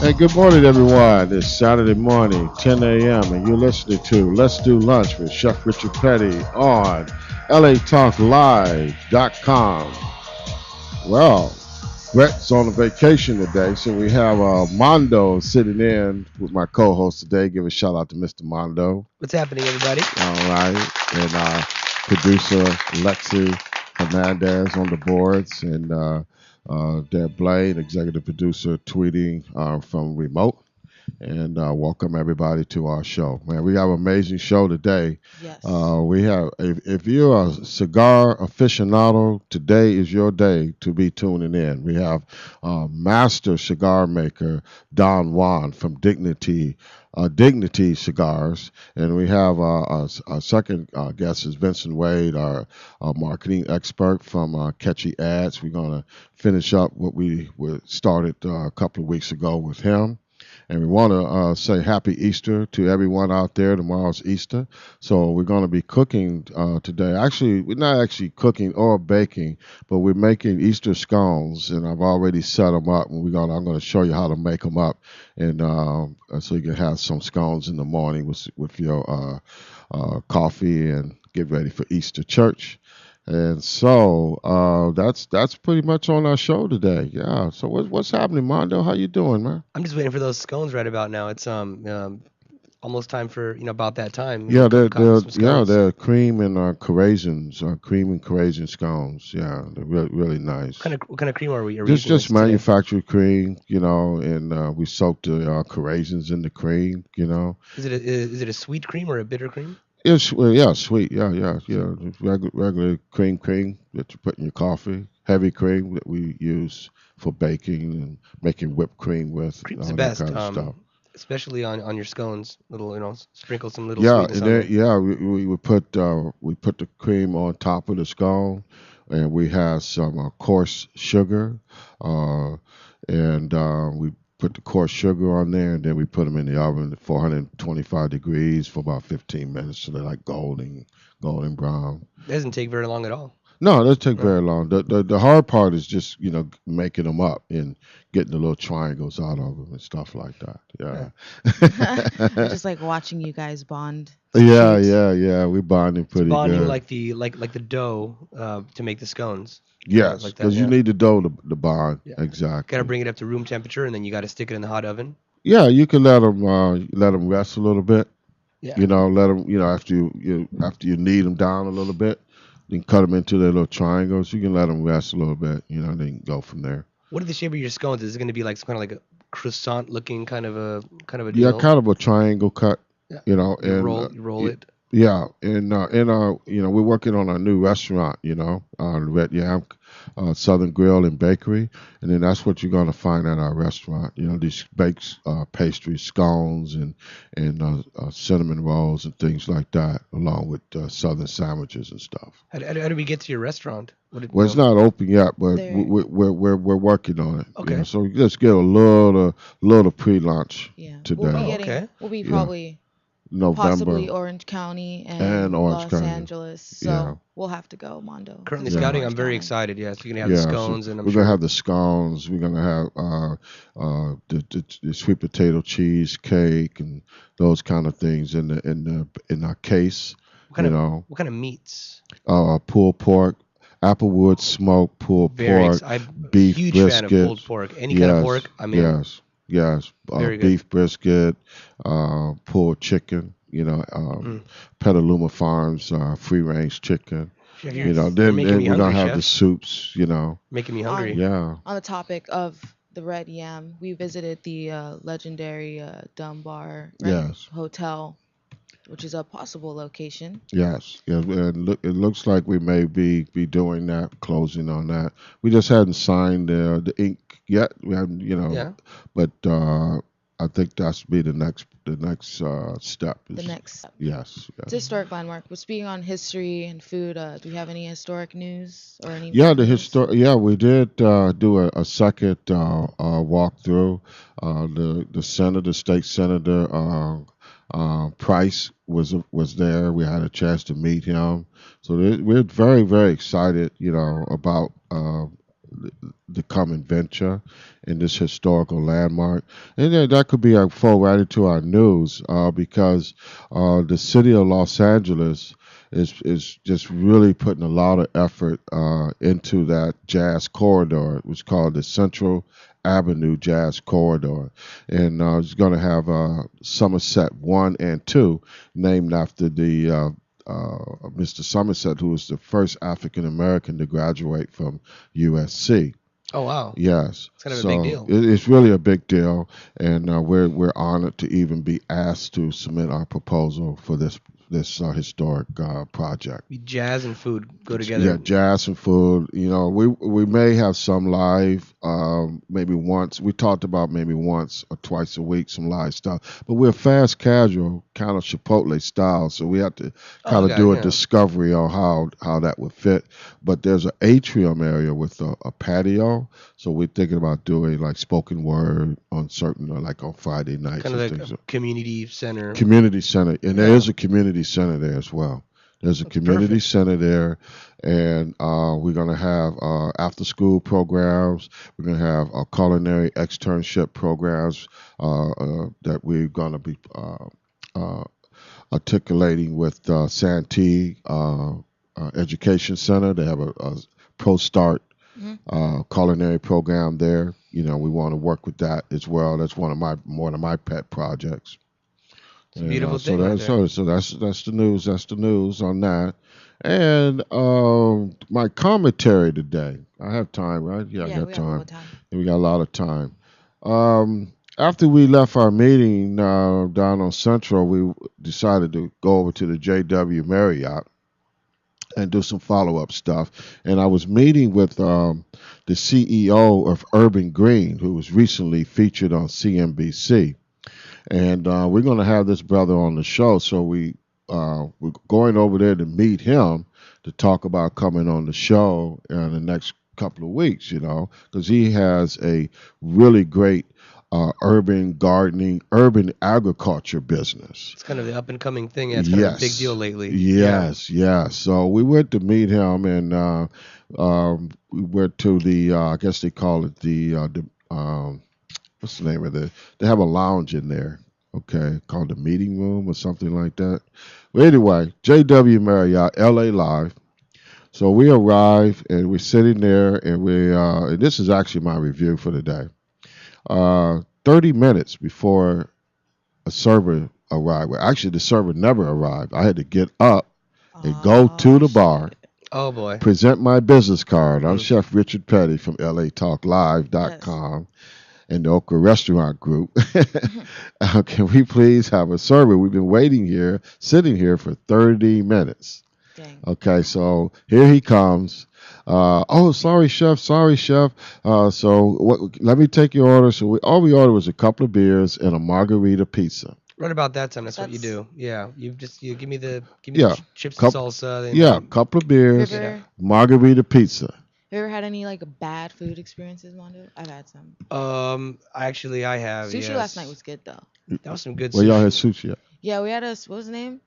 Hey, good morning, everyone. It's Saturday morning, 10 a.m., and you're listening to Let's Do Lunch with Chef Richard Petty on LATalkLive.com. Well, Brett's on a vacation today, so we have Mondo sitting in with my co-host today. Give a shout out to Mr. Mondo. What's happening, everybody? All right, and producer Lexi Hernandez on the boards, and Deb Blaine, executive producer, tweeting from remote. And welcome everybody to our show. Man, we have an amazing show today. Yes. We have, if you're a cigar aficionado, today is your day to be tuning in. We have master cigar maker Don Juan from Dignity Cigars, and we have our second guest is Vincent Wade, our marketing expert from Catchy Ads. We're gonna finish up what we started a couple of weeks ago with him. And we want to say happy Easter to everyone out there. Tomorrow's Easter. So we're going to be cooking today. Actually, we're not actually cooking or baking, but we're making Easter scones. And I've already set them up. And I'm going to show you how to make them up. And so you can have some scones in the morning with your coffee and get ready for Easter church. And so that's pretty much on our show today. Yeah. So what's happening, Mondo? How you doing, man? I'm just waiting for those scones right about now. It's almost time for about that time. Yeah, Cooking some scones. they're cream and craisins, cream and craisin scones. Yeah, they're really nice. What kind of cream are we? Just using today? manufactured cream, and we soak the craisins in the cream. Is it a sweet cream or a bitter cream? It's yeah, sweet. Yeah. Just regular cream that you put in your coffee. Heavy cream that we use for baking and making whipped cream with Cream's all the that best, kind of stuff. especially on your scones. Little sprinkle some little Yeah, sweetness and on then there. we put the cream on top of the scone, and we have some coarse sugar, uh, and we put the coarse sugar on there, and then we put them in the oven at 425 degrees for about 15 minutes, so they're like golden brown. It doesn't take very long at all. No, it doesn't take No. very long. The hard part is just making them up and getting the little triangles out of them and stuff like that. Yeah. I Yeah. just like watching you guys bond. It's Yeah, cute. yeah, yeah. We bonding It's pretty bonding good. like the dough to make the scones. Yes, Like that. because you Yeah. need the dough to bond. Yeah. Got to Exactly. bring it up to room temperature, and then you got to stick it in the hot oven. Yeah, you can let them rest a little bit. Yeah. Let them after you knead them down a little bit, you can cut them into their little triangles. You can let them rest a little bit. Then go from there. What are the shape of your scones? Is it going to be like some kind of like a croissant looking kind of a Yeah, deal? kind of a triangle cut. Yeah. You And roll it. yeah, and we're working on a new restaurant, Red Yam Southern Grill and Bakery, and then that's what you're gonna find at our restaurant. These baked pastries, scones, and cinnamon rolls and things like that, along with Southern sandwiches and stuff. How do we get to your restaurant? What did Well, it's not open yet, but There. we're working on it. Okay. So we just get a little pre-lunch Yeah. today. We'll be Oh, getting. okay. We'll be Yeah. probably November possibly Orange County and and Orange Los County. Angeles. So Yeah. we'll have to go, Mondo. Currently Visit Yeah. scouting. Orange I'm very County. excited. Yes, you're gonna have the Yeah, so scones, and I'm we're gonna sure. have the scones. We're gonna have the sweet potato cheesecake and those kind of things in our case. What kind You of know, what kind of meats? pulled pork, applewood smoked pulled pork, I'm beef huge fan of pulled brisket. pork. Any kind of Yes, pork, I'm in. yes. Very good. Beef brisket, pulled chicken. Mm. Petaluma Farms free range chicken. Chef, Yes. you're Then making me we're gonna hungry, have the chef. soups. Making me On hungry. Yeah. on the topic of the Red Yam, we visited the legendary Dunbar Yes. Hotel, which is a possible location. Yes. It looks like we may be doing that, closing on that. We just hadn't signed the ink yet. We haven't, Yeah. but I think that's be the next step. The Is next step. yes, It's yes. a historic landmark. But speaking on history and food, do we have any historic news or any Yeah, food news? Yeah, we did do a second walkthrough. The senator, state senator Price was there. We had a chance to meet him, so we're very excited, about to come and venture in this historical landmark. And then that could be a fold right into our news because the city of Los Angeles is just really putting a lot of effort into that jazz corridor. It was called the Central Avenue Jazz Corridor, and it's going to have Somerset 1 and 2, named after the Mr. Somerset, who was the first African American to graduate from USC. Oh wow, Yes, it's kind of a big so deal. it's really a big deal, and we're honored to even be asked to submit our proposal for this historic project. Jazz and food go Yeah, together. jazz and food. You know, we may have some live, maybe once. We talked about maybe once or twice a week some live stuff, but we're fast casual, kind of Chipotle style, so we have to Oh, kind of okay, do a yeah. discovery on how that would fit. But there's an atrium area with a patio, so we're thinking about doing like spoken word on certain, like on Friday nights Kind of and like things. a community center. Community center, and there Yeah. is a community center there as well. There's a community Perfect. center there, and we're going to have after school programs. We're going to have culinary externship programs that we're going to be uh, articulating with Santee Education Center. They have a Pro Start Hmm. culinary program there. You know, we want to work with that as well. That's one of my pet projects. It's a beautiful So thing right that there. so that's the news. That's the news on that. And my commentary today. I have time, right? Yeah, I Yeah, got we got a little time. time. We got a lot of time. After we left our meeting down on Central, we decided to go over to the JW Marriott and do some follow up stuff. And I was meeting with the CEO of Urban Green, who was recently featured on CNBC, and we're going to have this brother on the show. So we're going over there to meet him to talk about coming on the show in the next couple of weeks. You know, because he has a really great urban gardening, urban agriculture business. It's kind of the up and coming thing. Yeah, it's kind of a big deal Yes, lately. Yeah. yes. So we went to meet him, and we went to the I guess they call it the what's the name of the? They have a lounge in there, okay, called the meeting room or something like that. But anyway, JW Marriott, LA Live. So we arrive and we're sitting there, and and this is actually my review for the day. 30 minutes before a server arrived. Well, actually, the server never arrived. I had to get up and go to Oh, the bar, shit. Oh boy. present my business card. I'm Mm. Chef Richard Petty from Yes. LATalkLive.com and the Okra Restaurant Group. Can we please have a server? We've been waiting here, sitting here for 30 minutes. Dang. Okay, so here he comes. Oh, sorry, chef. Sorry, chef. Let me take your order. So all we ordered was a couple of beers and a margarita pizza. Right about that time, that's what you That's do. Yeah. You give me the Yeah, chips and cup, salsa. Then yeah, couple of beers, Yeah. River, margarita pizza. you ever had any like bad food experiences, Mondo? I've had some. I have. Sushi Yes. last night was good though. That was some good Well, y'all had sushi. sushi. Yeah, we had what was the name?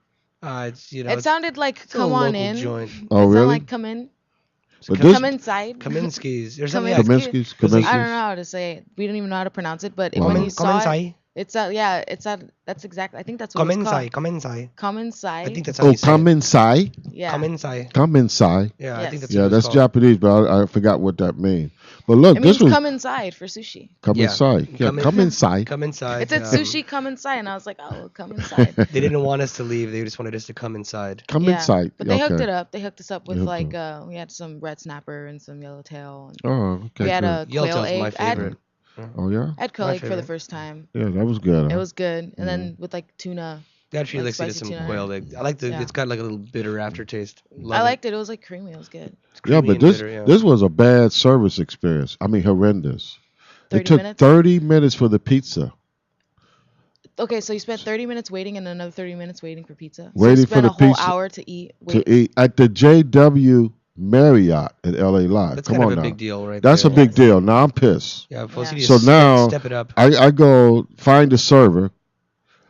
It's It sounded like it's a little come on local in. joint. Oh, It sounded really? like come in. But Kam- this Come inside. Kaminsky's. There's Come something. in. Kaminsky's, Was it- I don't Kaminsky's. know how to say it. We didn't even know how to pronounce it, but Wow. when you saw it, Kamensai. that's exactly. I think that's what it's Kamensai. called. Kamensai. Come inside. I think that's how Oh, you say come it. inside. Yeah. Kamensai. Come inside. Yeah, I think Yes. that's Yeah, what that's it's called. Japanese, but I forgot what that means. But look, It this means was come inside for sushi. come Yeah. inside. Yeah, Come in- come inside. Come inside. It said yeah. sushi, come inside, and I was like, oh, come inside. They didn't want us to leave. They just wanted us to come inside. Come Yeah, inside. but they hooked Okay. it up. They hooked us up with hooked like we had some red snapper and some yellowtail. And Oh, okay. we had good. a quail Yellowtail's egg. my I had, favorite. Oh yeah. I had quail My egg for the favorite. first time. Yeah, that was good. It Huh? was good, and then with like tuna. That actually Like likes to get spicy some tuna. quailed egg. I like the. Yeah. It's got like a little bitter aftertaste. Love I it. liked it. It was like creamy. It was good. It's Yeah, creamy but and this bitter, yeah. this was a bad service experience. I mean, horrendous. It 30 took minutes. 30 minutes for the pizza. Okay, so you spent 30 minutes waiting and another 30 minutes waiting for pizza. So Waiting you for spent the a whole pizza hour to eat. to Wait. eat at the JW Marriott at LA Live. That's Come kind on of a now. big deal, right That's a there. big Yes. deal. Now I'm pissed. Yeah, folks, Yeah. you need So to now step it up. I go find the server.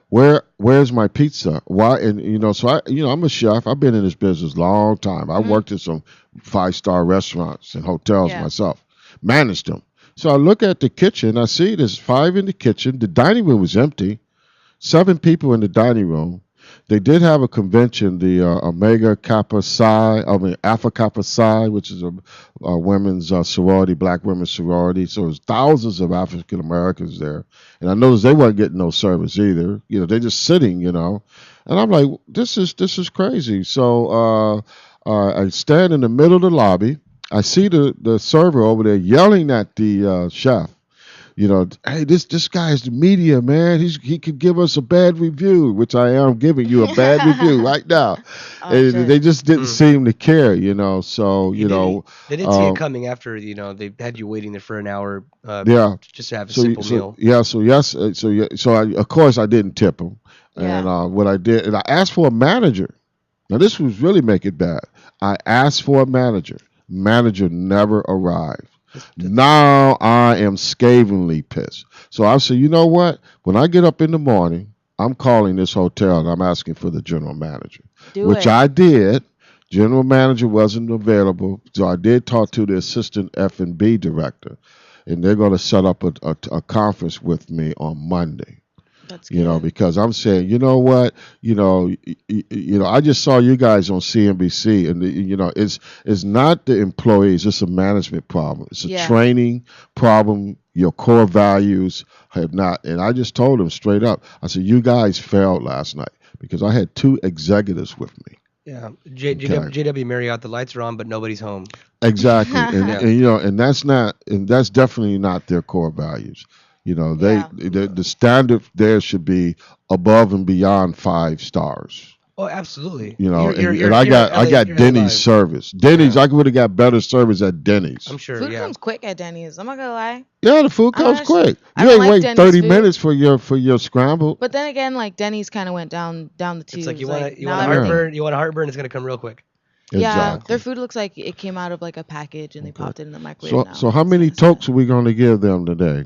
Where's my pizza? Why? And so I'm a chef. I've been in this business a long time. I Mhm. worked at some 5-star restaurants and hotels Yeah. myself. manage them. So I look at the kitchen. I see there's 5 in the kitchen. The dining room was empty. 7 people in the dining room. They did have a convention, the Omega Kappa Psi, I mean Alpha Kappa Psi, which is a women's sorority, black women's sorority. So there's thousands of African Americans there, and I noticed they weren't getting no service either. They're just sitting, and I'm like, this is crazy. So I stand in the middle of the lobby. I see the server over there yelling at the chef. Hey, this guy's the media, man. He could give us a bad review, which I am giving you a bad review right now. Oh And shit. they just didn't Mm. seem to care, So They didn't see it coming after they had you waiting there for an hour yeah. just to have a So simple so meal. yeah. So yes. So I, of course I didn't tip him, and Yeah. what I did, and I asked for a manager. Now this was really make it bad. I asked for a manager. Manager never arrived. Now I am scathingly pissed. So I said, you know what? When I get up in the morning, I'm calling this hotel and I'm asking for the general manager, Do which it. I did. General manager wasn't available, so I did talk to the assistant F&B director, and they're going to set up a conference with me on Monday. That's good. Because I'm saying, you know what, I just saw you guys on CNBC, and it's not the employees, it's a management problem, it's a Yeah. training problem. Your core values have not, and I just told them straight up. I said, you guys failed last night because I had 2 executives with me. Yeah, Okay. JW Marriott, the lights are on, but nobody's home. Exactly, and, Yeah. and that's definitely not their core values. Yeah. The standard there should be above and beyond 5 stars. Oh, absolutely. And You're I at got LA Denny's Live. service. Denny's, Yeah. I would have got better service at Denny's. I'm sure. Food Yeah. comes quick at Denny's. I'm not gonna lie. Yeah, the food I comes don't quick. I You don't ain't like wait Denny's 30 food. minutes for your scramble. But then again, like Denny's kind of went down the tubes. It's like you like, want a now everything- heartburn. You want a heartburn. It's gonna come real quick. Yeah, Exactly. their food looks like it came out of like a package and they Okay. popped it in the microwave. So now. so how It's many kinda sad. tokes are we going to give them today?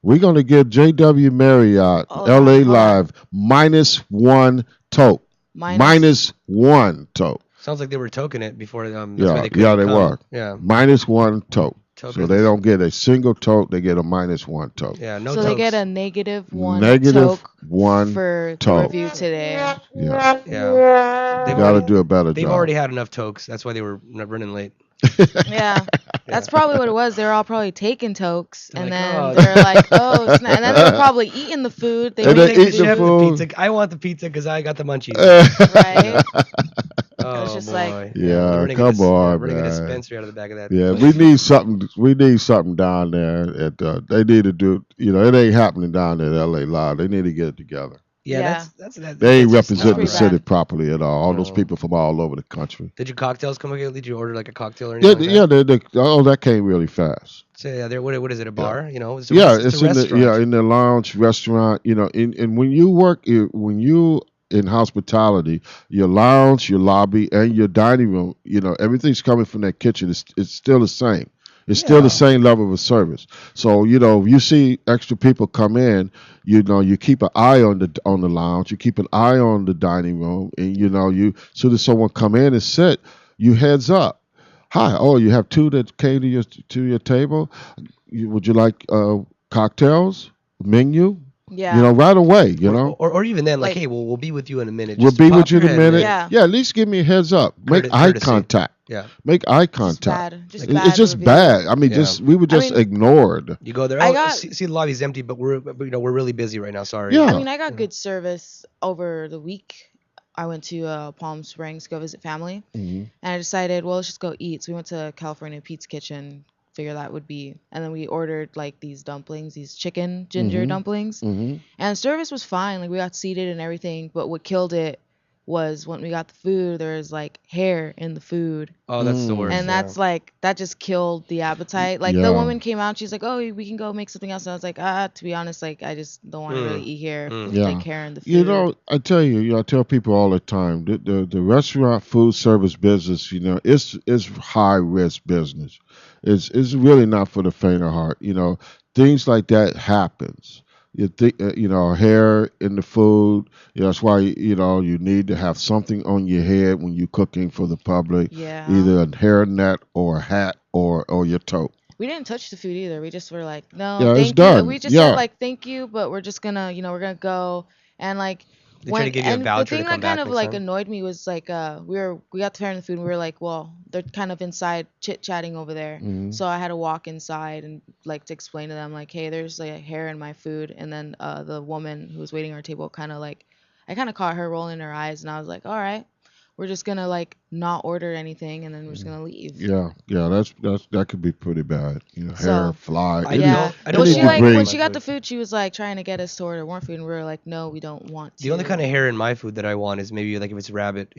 We're going to give JW Marriott Hold LA on, hold on. Live -1 toke. -1 toke. Sounds like they were toking it before. That's Yeah, why they couldn't they come. were. Yeah. -1 toke. So Tokens. they don't get a single toke, they get a -1 toke. Yeah. No. So they get tokes. a -1 Negative toke 1 for the toke. review today. Yeah. Yeah. You They've got to already, do a better they've job. already had enough tokes. That's why they were running late. Yeah, that's probably what it was. They were all probably taking tokes, They're and like, then "Oh." they're like, "Oh," snap. And then they were probably eating the food. They And were they eating eat the the Chef, food. pizza. I want the pizza because I got the munchies. right? Oh was just boy. like- Yeah, we're running come on, running a man. dispensary out of the back of that. Yeah, place. we need something. We need something down there. They need to do. It ain't happening down there at LA Live. They need to get it together. Yeah, Yeah. that's They ain't It's just representing the pretty city bad. properly at all. All those No. people from all over the country. Did your cocktails come again? Did you order like a cocktail or Yeah, anything? like that? that came really fast. So yeah, what is it? A bar? It's a, Yeah, it's it's a in the restaurant. in the lounge restaurant. And when you work, when you in hospitality, your lounge, your lobby, and your dining room, everything's coming from that kitchen. It's still the same. It's still Yeah. the same level of service. So if you see extra people come in, you keep an eye on the lounge, you keep an eye on the dining room, and you soon as someone come in and sit, you heads up. Hi, oh, you have 2 that came to your table. Would you like cocktails, menu? Yeah. Right away. Or even then, like, Like- hey, we'll be with you in a minute. We'll Just be pop with you in your a head minute. Yeah. Yeah, at least give me a heads up. Make eye Courtesy. contact. Yeah, Make eye Just contact. bad. Just It's bad just reviews. bad. I mean, Yeah. we were just mean- ignored. you go there. I Oh, got- see the lobby's empty, but we're really busy right now. Sorry. Yeah. I mean, I got good service over the week. I went to Palm Springs to go visit family, Mhm. and I decided, well, let's just go eat. So we went to California Pizza Kitchen. Figure that would be, and then we ordered like these dumplings, these chicken ginger Mhm. dumplings, Mm-hmm. and service was fine. Like we got seated and everything, but what killed it was when we got the food, there was like hair in the food, Oh, that's the Mm. worst. and yeah. that's like that just killed the appetite. Like Yeah. the woman came out, she's like, "Oh, we can go make something else." And I was like, to be honest, like I just don't want to Mm. really eat here. Mm. With, Yeah. like hair in the food. I tell you, I tell people all the time, the restaurant food service business, it's high risk business. It's really not for the faint of heart. Things like that happens. You think, hair in the food. That's why you need to have something on your head when you're cooking for the public, Yeah. either a hair net or a hat or your toque. We didn't touch the food either. We just were like, no, Yeah, it's thank you. done. We just Yeah. said like, thank you, but we're just gonna, we're gonna go. And like, They try to give you a and the voucher to thing come that kind back of next like time. annoyed me was like, we got preparing the food and we were like, well, they're kind of inside chit chatting over there. Mhm. So I had to walk inside and like to explain to them like, hey, there's like hair in my food. And then the woman who was waiting at our table kind of like, I kind of caught her rolling her eyes and I was like, all right, we're just gonna like not order anything and then we're just gonna leave. Yeah, that could be pretty bad. Hair, So fly. I Any, yeah. don't Well, any she like debris. when she got the food, she was like trying to get us to order more food, and we were like, no, we don't want to. The only kind of hair in my food that I want is maybe like if it's rabbit,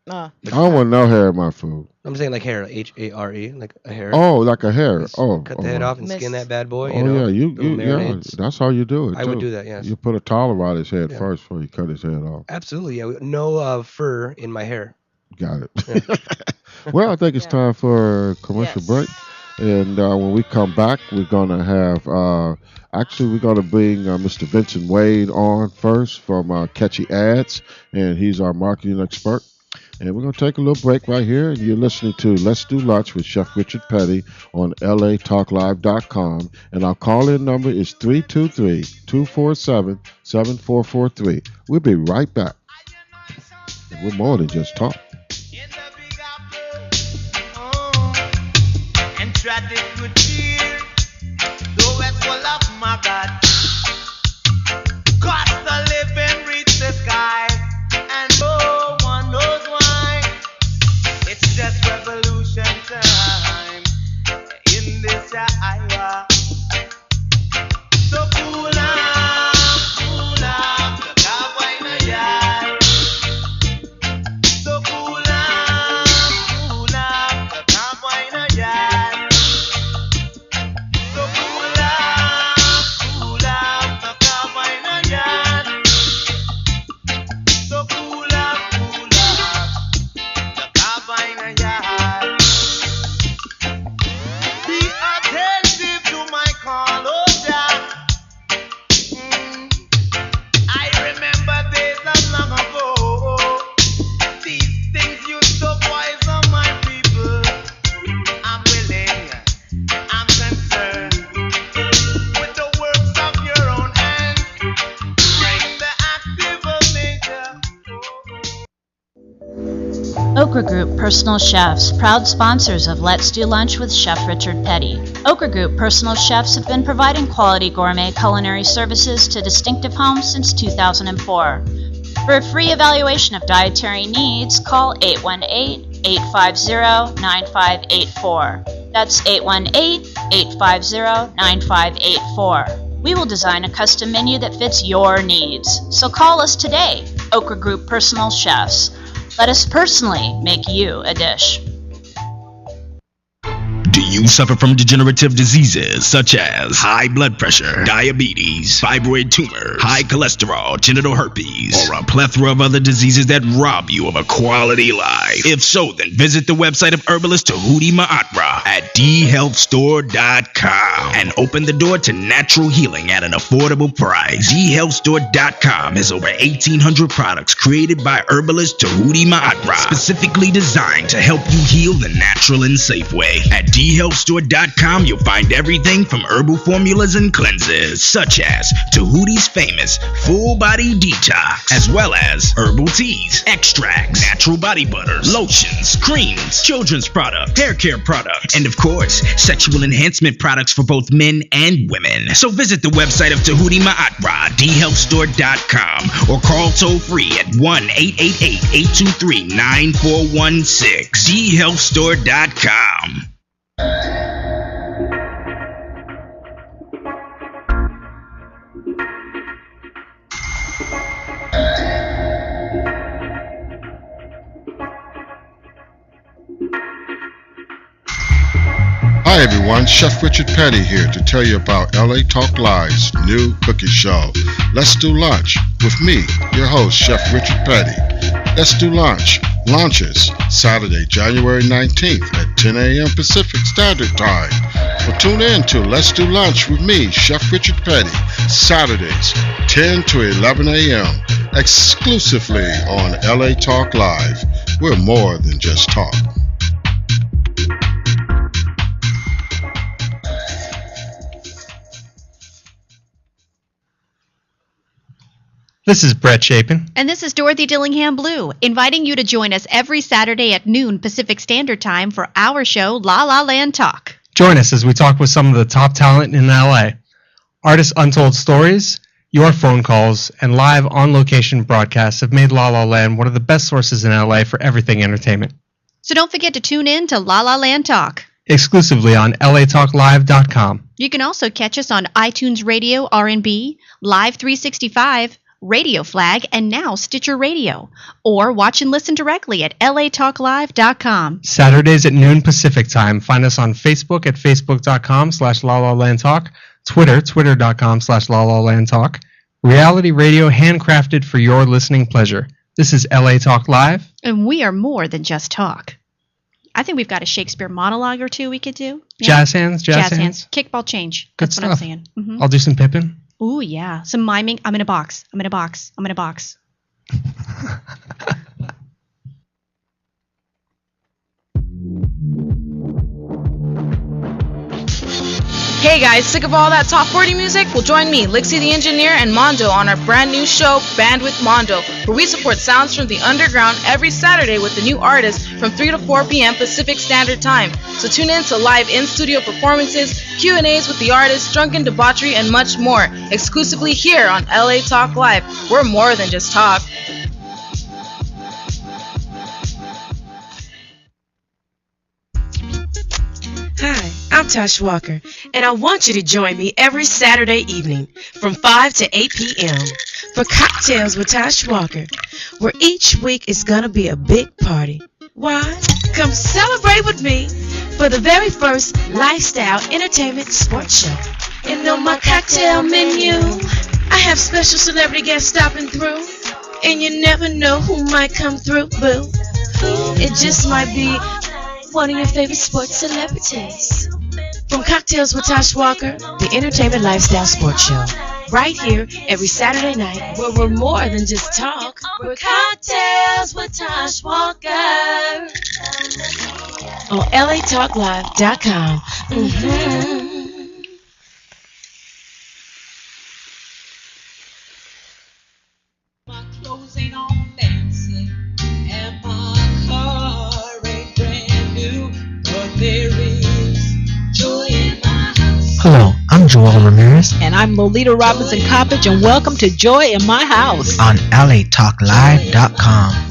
Uh, I don't want no hair in my food. I'm saying like hair, HARE, like a hair. Oh, like a hair. Just Oh, cut the head off and Mist. skin that bad boy. Oh yeah, little yeah. marinades. That's how you do it. I would too. do that, yes. You put a towel around his head Yeah. first before you cut his head off. Absolutely, yeah. No fur in my hair. Got it. Well, I think it's Yeah. time for a commercial Yes. break. And when we come back, we're going to have, actually, we're going to bring Mr. Vincent Wade on first from Catchy Ads, and he's our marketing expert. And we're going to take a little break right here. And you're listening to Let's Do Lunch with Chef Richard Petty on latalklive.com. And our call-in number is 323-247-7443. We'll be right back. And we're more than just talk. In the Big Apple, and traffic good cheer, though it's full of maggot. Cost of living reach the sky, and no one knows why. It's just revolution time in this Iowa. So cool off, the cowboy in the yard. So cool off, the cowboy in the yard. So cool off, the cowboy in the yard. So cool off, the cowboy in the yard. Be attentive to my call, oh Jack. I remember days of long ago. These things used to poison my people. I'm willing, I'm concerned with the works of your own hands. Bring the active of nature. Okra Group Personal Chefs, proud sponsors of Let's Do Lunch with Chef Richard Petty. Okra Group Personal Chefs have been providing quality gourmet culinary services to distinctive homes since 2004. For a free evaluation of dietary needs, call 818-850-9584. That's 818-850-9584. We will design a custom menu that fits your needs. So call us today, Okra Group Personal Chefs. Let us personally make you a dish. Do you suffer from degenerative diseases such as high blood pressure, diabetes, fibroid tumor, high cholesterol, genital herpes, or a plethora of other diseases that rob you of a quality life? If so, then visit the website of herbalist Tahuti Ma'atra at dhealthstore.com and open the door to natural healing at an affordable price. dhealthstore.com has over 1,800 products created by herbalist Tahuti Ma'atra, specifically designed to help you heal the natural and safe way. At dhealthstore.com, you'll find everything from herbal formulas and cleanses, such as Tahuti's famous full body detox, as well as herbal teas, extracts, natural body butters, lotions, creams, children's products, hair care products, and of course, sexual enhancement products for both men and women. So visit the website of Tahuti Ma'atra, dhealthstore.com, or call toll free at 1-888-823-9416. dhealthstore.com. Hi everyone, Chef Richard Petty here to tell you about LA Talk Live's new cooking show, Let's Do Lunch, with me, your host, Chef Richard Petty. Let's Do Lunch launches Saturday, January 19th at 10 a.m. Pacific Standard Time. So tune in to Let's Do Lunch with me, Chef Richard Petty, Saturdays, 10 to 11 a.m., exclusively on LA Talk Live. We're more than just talk. This is Brett Chapin. And this is Dorothy Dillingham Blue, inviting you to join us every Saturday at noon Pacific Standard Time for our show, La La Land Talk. Join us as we talk with some of the top talent in LA. Artists' untold stories, your phone calls, and live on-location broadcasts have made La La Land one of the best sources in LA for everything entertainment. So don't forget to tune in to La La Land Talk. Exclusively on latalklive.com. You can also catch us on iTunes Radio, R&B, Live 365, Radio Flag, and now Stitcher Radio. Or watch and listen directly at latalklive.com. Saturdays at noon Pacific Time. Find us on Facebook at facebook.com/LaLaLandTalk, Twitter, twitter.com/LaLaLandTalk. Reality radio handcrafted for your listening pleasure. This is LA Talk Live. And we are more than just talk. I think we've got a Shakespeare monologue or two we could do. Yeah. Jazz hands. Kickball change. Good That's stuff. what I'm saying. Mm-hmm. I'll do some Pippin. Ooh, yeah. Some miming. I'm in a box. Hey guys, sick of all that top 40 music? Well, join me, Lixie the Engineer, and Mondo on our brand new show, Band with Mondo, where we support sounds from the underground every Saturday with the new artists from 3 to 4 p.m. Pacific Standard Time. So tune in to live in-studio performances, Q&As with the artists, drunken debauchery, and much more, exclusively here on LA Talk Live. We're more than just talk. Hi, I'm Tosh Walker, and I want you to join me every Saturday evening from 5 to 8 p.m. for Cocktails with Tosh Walker, where each week is going to be a big party. Why? Come celebrate with me for the very first lifestyle entertainment sports show. And on my cocktail menu, I have special celebrity guests stopping through, and you never know who might come through, boo. It just might be one of your favorite sports celebrities. From Cocktails with Tosh Walker, the Entertainment Lifestyle Sports Show. Right here every Saturday night, where we're more than just talk. We're Cocktails with Tosh Walker. On latalklive.com. Mm-hmm. My clothes ain't on fancy, and my car ain't brand new, but there is joy in my house. Hello, I'm Joel Ramirez And I'm Lolita Robinson Coppage, and welcome to Joy in My House on latalklive.com.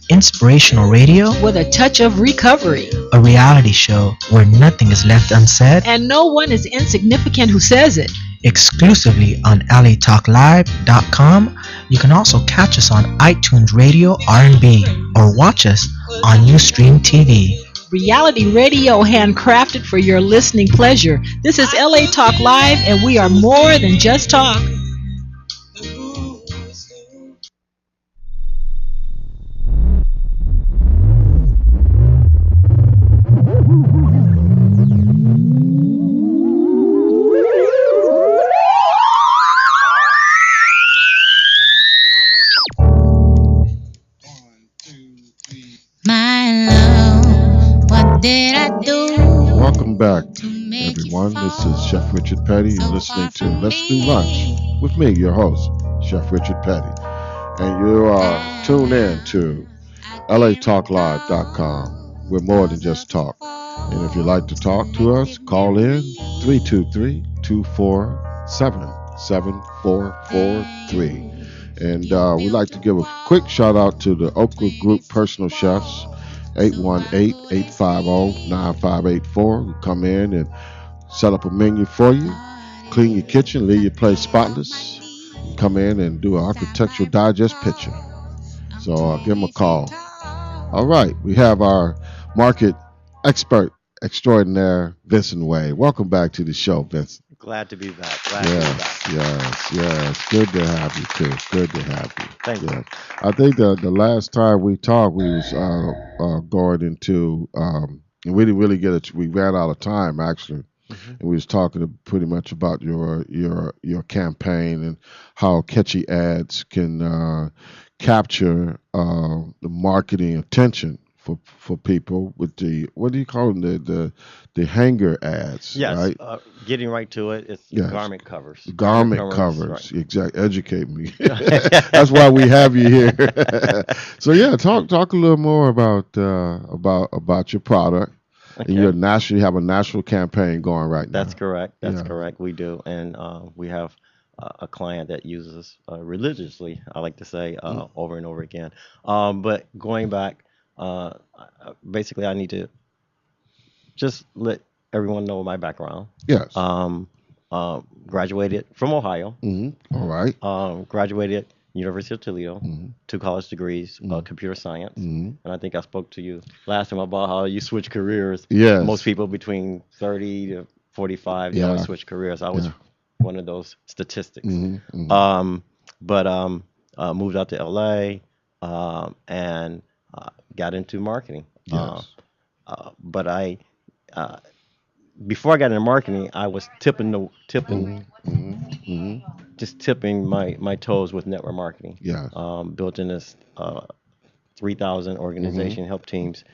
Inspirational radio with a touch of recovery. A reality show where nothing is left unsaid And no one is insignificant who says it. exclusively on latalklive.com. You can also catch us on iTunes Radio R&B or watch us on Ustream TV. Reality radio handcrafted for your listening pleasure. This is LA Talk Live, and we are more than just talk. My love, what did I do? Welcome back, everyone. This is Chef Richard Petty. You're listening to Let's Do Lunch with me, your host, Chef Richard Petty. And you are tuned in to latalklive.com. We're more than just talk. And if you'd like to talk to us, call in 323-247-7443. And we'd like to give a quick shout out to the Okra Group Personal Chefs, 818-850-9584. Who come in and set up a menu for you, clean your kitchen, leave your place spotless, and come in and do an architectural digest picture. So give them a call. All right, we have our market expert extraordinaire, Vincent Wade. Welcome back to the show, Vincent. Glad to be back. Yes. Good to have you too. Good to have you. Thank you. I think the last time we talked, we was going into, and we didn't really get it. We ran out of time actually, and we was talking pretty much about your campaign and how catchy ads can capture the marketing attention for people with the, what do you call them, the hanger ads, Yes, right? getting right to it. It's Yes. garment covers. Garment covers, right. exactly. Educate me. That's why we have you here. So yeah, talk a little more about your product. Okay. And you have a national campaign going right now. That's correct. That's Yeah. correct. We do, and we have a client that uses religiously. I like to say over and over again. But going back, basically, I need to just let everyone know my background. Yes. Graduated from Ohio. All right. Graduated University of Toledo, 2 college degrees, computer science. And I think I spoke to you last time about how you switch careers. Yes. Most people between 30 to 45, they always switch careers. I was one of those statistics. But moved out to LA and got into marketing. Yes. But I before I got into marketing, I was tipping just tipping my toes with network marketing. Yeah. Built in this 3,000 organization, help teams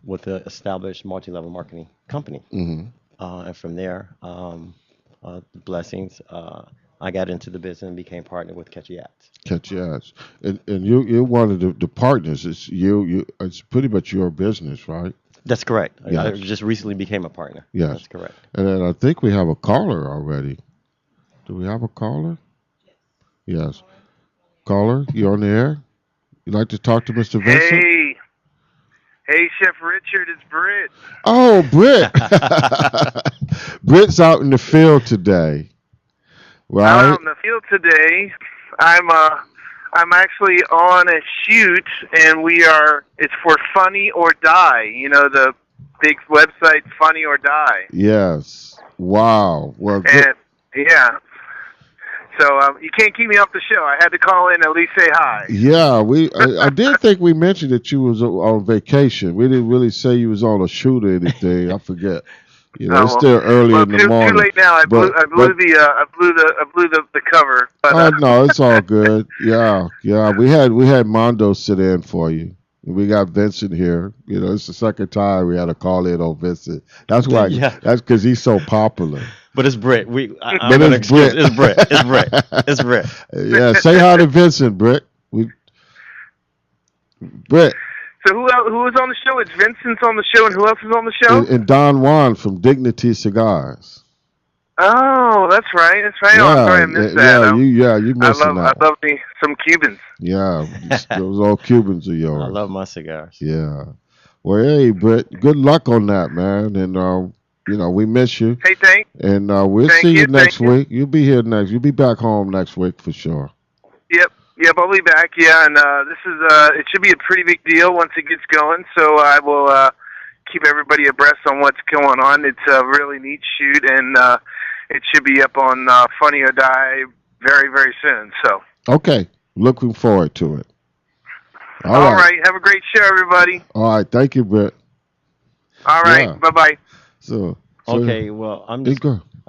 with an established multi-level marketing company. And from there, blessings, I got into the business and became partner with Catchy Ads. Catchy Ads. And you're one of the partners. It's pretty much your business, right? That's correct. I Yes. just recently became a partner. Yes. That's correct. And then I think we have a caller already. Do we have a caller? Yes. Caller, you on the air? You'd like to talk to Mr. Vincent? Hey, Chef Richard, it's Britt. Oh, Britt. Britt's out in the field today. Right? Out in the field today. I'm actually on a shoot, and it's for Funny or Die. You know, the big website Funny or Die. Yes. Wow. Well, good. And yeah. So you can't keep me off the show. I had to call in and at least say hi. Yeah, I did think we mentioned that you was on vacation. We didn't really say you was on a shoot or anything. I forget. You know, it's still early in the morning. Too late now. I blew the cover. But, oh no, it's all good. Yeah. We had Mondo sit in for you. We got Vincent here. You know, it's the second time we had to call in on Vincent. That's why. Yeah. That's because he's so popular. But it's Britt. But it's Britt. It's Britt. It's Britt. It's Britt. Yeah, say hi to Vincent, Britt. Britt. So who was on the show? It's Vincent's on the show, and who else is on the show? And Don Juan from Dignity Cigars. Oh, that's right. That's right. Oh, I'm sorry I missed that. You missed that. I love me some Cubans. Yeah, those old Cubans of yours. I love my cigars. Yeah. Well, hey, Britt, good luck on that, man. And we miss you. Hey, thanks. And we'll see you next week. You'll be here next. You'll be back home next week for sure. Yep, I'll be back. Yeah, and this is it should be a pretty big deal once it gets going. So I will keep everybody abreast on what's going on. It's a really neat shoot, and it should be up on Funny or Die very, very soon. So. Okay, looking forward to it. All right. Have a great show, everybody. All right, thank you, Britt. All right, bye-bye. So okay, well, I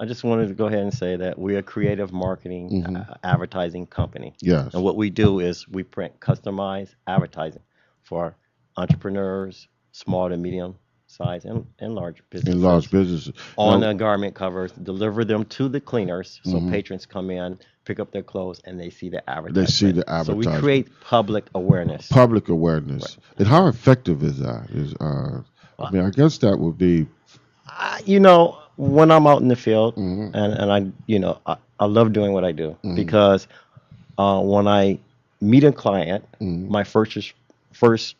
just wanted to go ahead and say that we're a creative marketing advertising company. Yes. And what we do is we print customized advertising for entrepreneurs, small to medium size and large businesses. In large businesses. On the garment covers, deliver them to the cleaners so patrons come in, pick up their clothes, and they see the advertisement. They see the advertisement. So we create public awareness. Public awareness. Right. And how effective is that? I guess that would be... when I'm out in the field, and I love doing what I do because when I meet a client, my first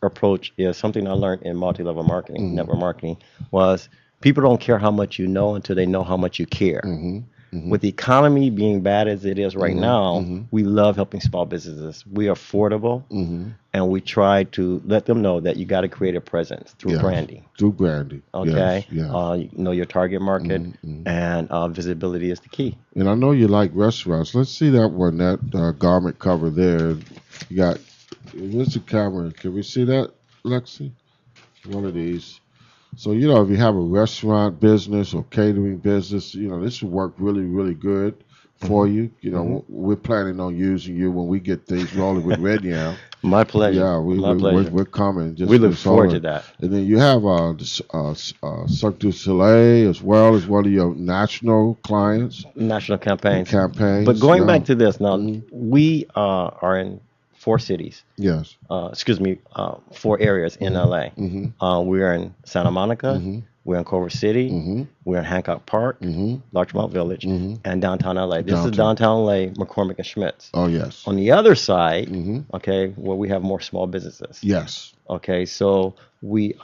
approach is something I learned in multi-level marketing, network marketing, was people don't care how much you know until they know how much you care. With the economy being bad as it is right now, we love helping small businesses. We are affordable, and we try to let them know that you got to create a presence through branding. Through branding. Okay. Yes. You know your target market, and visibility is the key. And I know you like restaurants. Let's see that one, that garment cover there. You got, where's the camera? Can we see that, Lexi? One of these. So, if you have a restaurant business or catering business, this would work really, really good for you. You know, we're planning on using you when we get things rolling with Red Yam. My pleasure. Yeah, My pleasure. we're coming. Just We look this forward summer. to that. And then you have Cirque du Soleil as well as one of your national clients. National campaigns. yeah. But going back to this, now we are in 4 cities. Yes. 4 areas in LA. We're in Santa Monica. We're in Culver City. We're in Hancock Park, Larchmont Village, and downtown LA. This is downtown LA, McCormick and Schmitz. Oh, yes. On the other side, okay, where we have more small businesses. Yes. Okay, so we,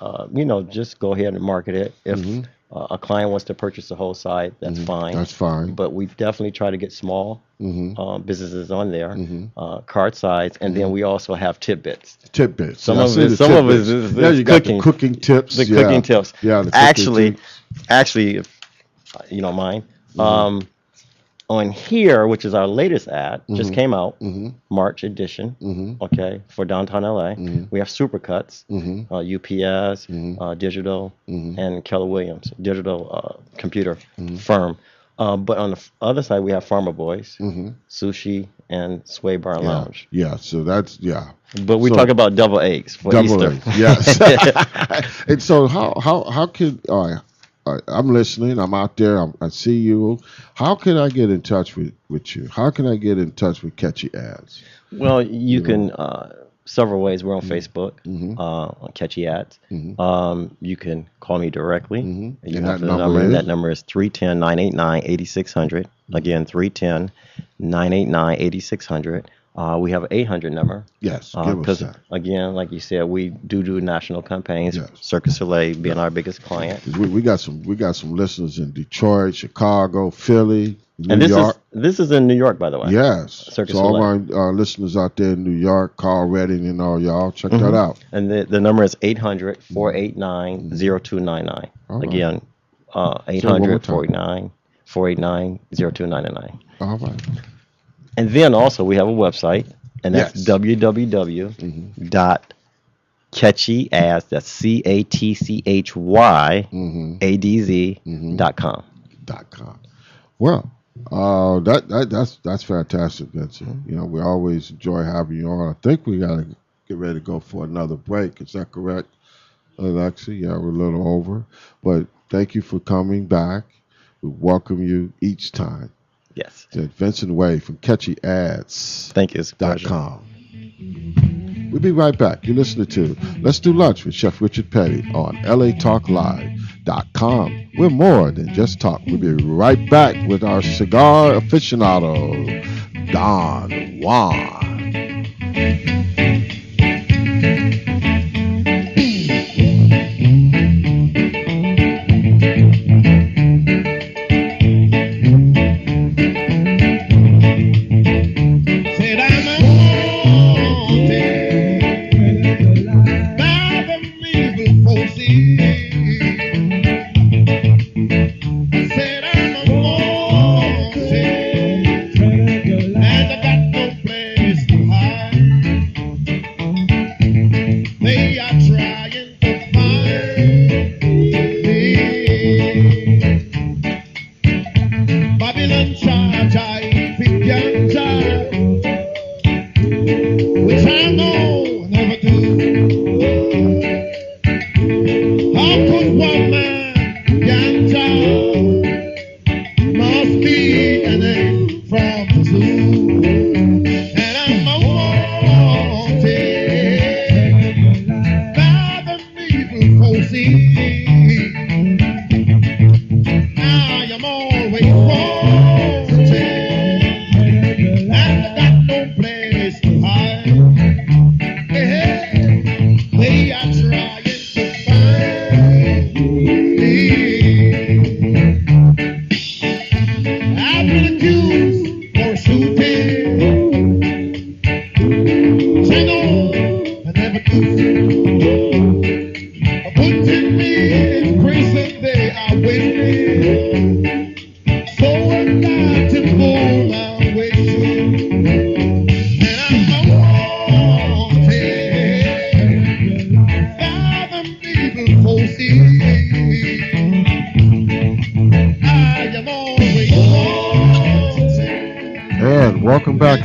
just go ahead and market it. If a client wants to purchase the whole site, that's fine. That's fine. But we definitely try to get small businesses on there, cart size, and then we also have tidbits. Tidbits. Some Yeah, I of see it, the some of it tidbits. is Yeah, you got the cooking. cooking tips. The Yeah. cooking tips. Yeah, the cooking Actually, if you don't mind, on here, which is our latest ad, just came out, March edition, okay, for downtown LA. We have Supercuts, UPS, Digital, and Keller Williams, digital computer firm. But on the other side, we have Farmer Boys, Sushi, and Sway Bar and Lounge. Yeah, so that's, But we So- talk about double eggs for Double Easter. eggs, yes. And so how can I'm listening. I'm out there. I see you. How can I get in touch with you? How can I get in touch with Catchy Ads? Well, you can several ways. We're on Facebook, on Catchy Ads. You can call me directly. You And have that the number number, and is? that number is 310-989-8600. Again, 310-989-8600. We have an 800 number. Yes, give us Because, that. again, like you said, we do national campaigns. Cirque du Soleil being our biggest client. We got some listeners in Detroit, Chicago, Philly, New And York. this is in New York, by the way. Yes. Cirque du So all Soleil. my listeners out there in New York, Carl Redding and all y'all, check that out. And the number is 800-489-0299. All right. Again, Say it one more time. 800-489-0299. All right. And then also we have a website, and that's Yes. www.catchyads, that's CATCHYADZ.com. Well, that's fantastic, Vincent. You know, we always enjoy having you on. I think we got to get ready to go for another break. Is that correct, Alexi? Yeah, we're a little over. But thank you for coming back. We welcome you each time. Yes. To Vincent Wade from CatchyAds.com. Thank you. It's a pleasure. We'll be right back. You're listening to Let's Do Lunch with Chef Richard Petty on LATalkLive.com. We're more than just talk. We'll be right back with our cigar aficionado, Don Juan. Said I'm a by the evil forces. Said I'm a and I got no place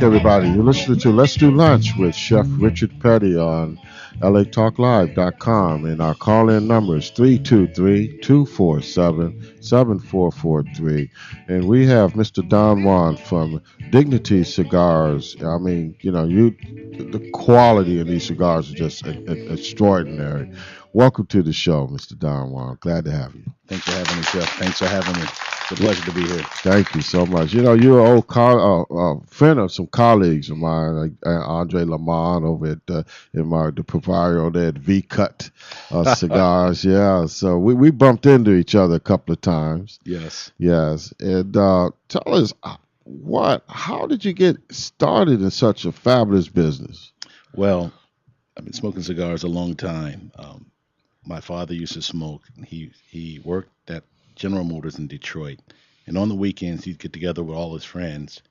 back, everybody. You're listening to Let's Do Lunch with Chef Richard Petty on LATalkLive.com. And our call-in number is 323-247-7443. And we have Mr. Don Juan from Dignity Cigars. I mean, the quality of these cigars is just extraordinary. Welcome to the show, Mr. Don Juan. Glad to have you. Thanks for having me, Chef. Thanks for having me. It's a pleasure to be here. Thank you so much. You're an old friend of some colleagues of mine, like Andre Lamont over at the proprietor there at V Cut Cigars. Yeah, so we bumped into each other a couple of times. Yes. And tell us, how did you get started in such a fabulous business? Well, I've been smoking cigars a long time. My father used to smoke. He worked at General Motors in Detroit, and on the weekends he'd get together with all his friends,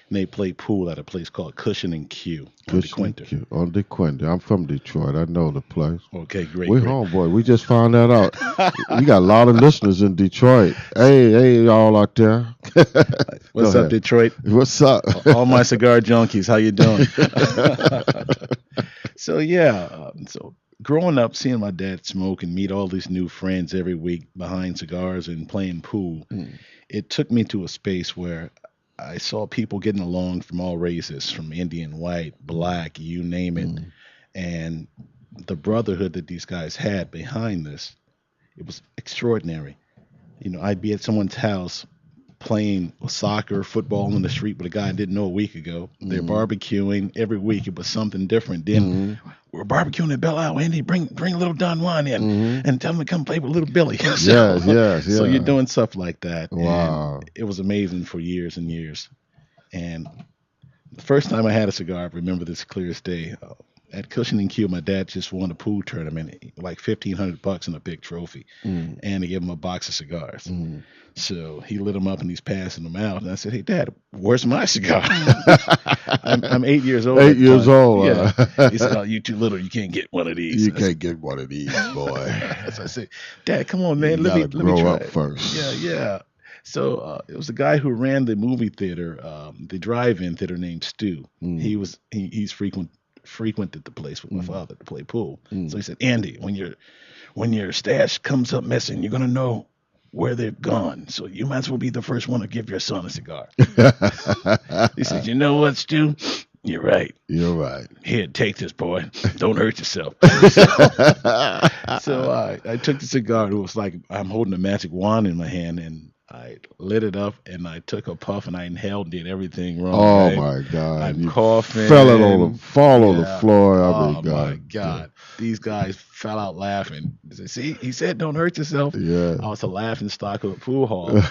and they play pool at a place called Cushion and Q on DeQuinter. On DeQuinter. I'm from Detroit. I know the place. Okay, great. We're homeboy. We just found that out. We got a lot of listeners in Detroit. Hey, y'all out there. What's up, Detroit? What's up? All my cigar junkies. How you doing? So growing up, seeing my dad smoke and meet all these new friends every week behind cigars and playing pool, it took me to a space where I saw people getting along from all races, from Indian, white, black, you name it. And the brotherhood that these guys had behind this, it was extraordinary. I'd be at someone's house playing soccer, football in the street with a guy I didn't know a week ago. They're barbecuing every week. It was something different. Then we're barbecuing at Belle Isle. Andy, bring little Don Juan in and tell him to come play with little Billy. So you're doing stuff like that. Wow. And it was amazing for years and years. And the first time I had a cigar, I remember this clear as day. At Cushion and Q, my dad just won a pool tournament, like $1,500 in a big trophy, and they gave him a box of cigars. So he lit them up and he's passing them out. And I said, "Hey, Dad, where's my cigar?" I'm 8 years old. 8 years old. Yeah. He said, "Oh, you too little. You can't get one of these." You can't get one of these, boy. So I said, "Dad, come on, man. Let me grow try up it." first. Yeah. So it was a guy who ran the movie theater, the drive-in theater named Stu. He's frequented the place with my father to play pool. So he said, "Andy, when your stash comes up missing, you're gonna know where they've gone. So you might as well be the first one to give your son a cigar." He said, "You know what, Stu? You're right. You're right. Here, take this, boy. Don't hurt yourself." So I took the cigar. It was like I'm holding a magic wand in my hand, and I lit it up, and I took a puff, and I inhaled, did everything wrong. Oh, right? my God. I'm You coughing. fall on the floor. Oh, my God. These guys fell out laughing. They said, "See, he said don't hurt yourself." Yeah. I was a laughing stock of the pool hall.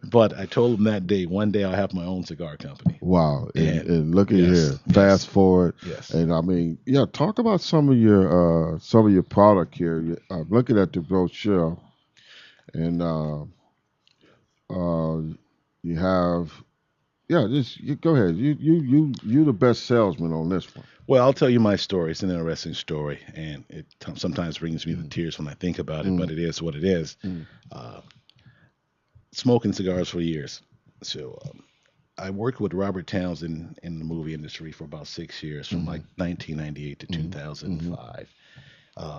But I told them that day, one day I'll have my own cigar company. Wow. And look at here. Fast forward. Yes. And I mean, talk about some of your product here. I'm looking at the brochure, and you have, just go ahead. You the best salesman on this one. Well, I'll tell you my story. It's an interesting story, and it sometimes brings me to tears when I think about it, but it is what it is. Smoking cigars for years. So I worked with Robert Townsend in the movie industry for about 6 years, from like 1998 to 2005.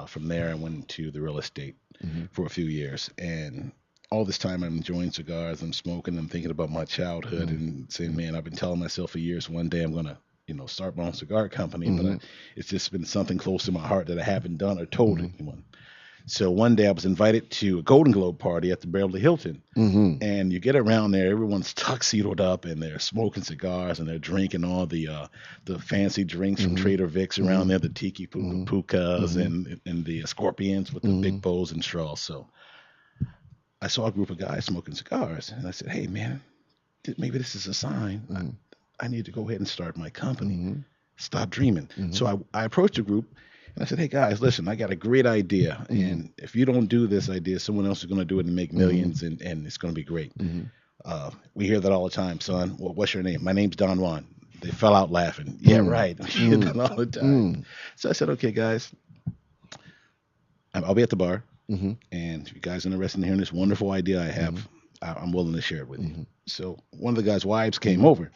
From there, I went into the real estate for a few years, and all this time I'm enjoying cigars, I'm smoking, I'm thinking about my childhood and saying, man, I've been telling myself for years, one day I'm going to, start my own cigar company, but it's just been something close to my heart that I haven't done or told anyone. So one day I was invited to a Golden Globe party at the Beverly Hilton, and you get around there, everyone's tuxedoed up and they're smoking cigars and they're drinking all the fancy drinks from Trader Vic's around there, the tiki pukas and the scorpions with the big bowls and straws. So I saw a group of guys smoking cigars, and I said, "Hey, man, maybe this is a sign. I need to go ahead and start my company. Stop dreaming." So I approached the group, and I said, "Hey, guys, listen, I got a great idea, and if you don't do this idea, someone else is going to do it and make millions, and it's going to be great." We hear that all the time, son. Well, what's your name? "My name's Don Juan." They fell out laughing. Yeah, right. We hear that all the time. So I said, "Okay, guys, I'll be at the bar. And if you guys are interested in hearing this wonderful idea I have, I'm willing to share it with you." So one of the guys' wives came over,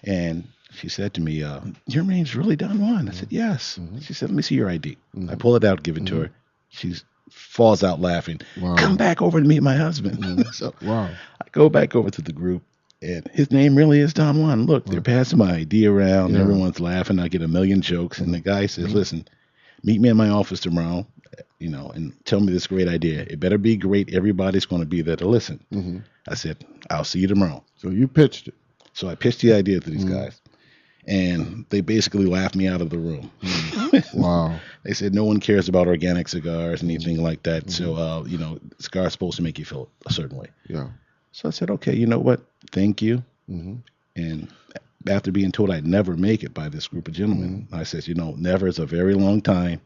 and she said to me, "Your name's really Don Juan." I said, "Yes." She said, "Let me see your ID." I pull it out, give it to her. She falls out laughing. Wow. "Come back over to meet my husband." So Wow. I go back over to the group, and his name really is Don Juan. Look, they're passing my ID around. Yeah. Everyone's laughing. I get a million jokes, and the guy says, "Listen, meet me in my office tomorrow, and tell me this great idea. It better be great. Everybody's going to be there to listen." I said, "I'll see you tomorrow." So you pitched it. So I pitched the idea to these guys, and they basically laughed me out of the room. Wow. They said no one cares about organic cigars, anything like that. So, cigars supposed to make you feel a certain way. Yeah. So I said, okay, you know what? Thank you. And after being told I'd never make it by this group of gentlemen, I said, never is a very long time.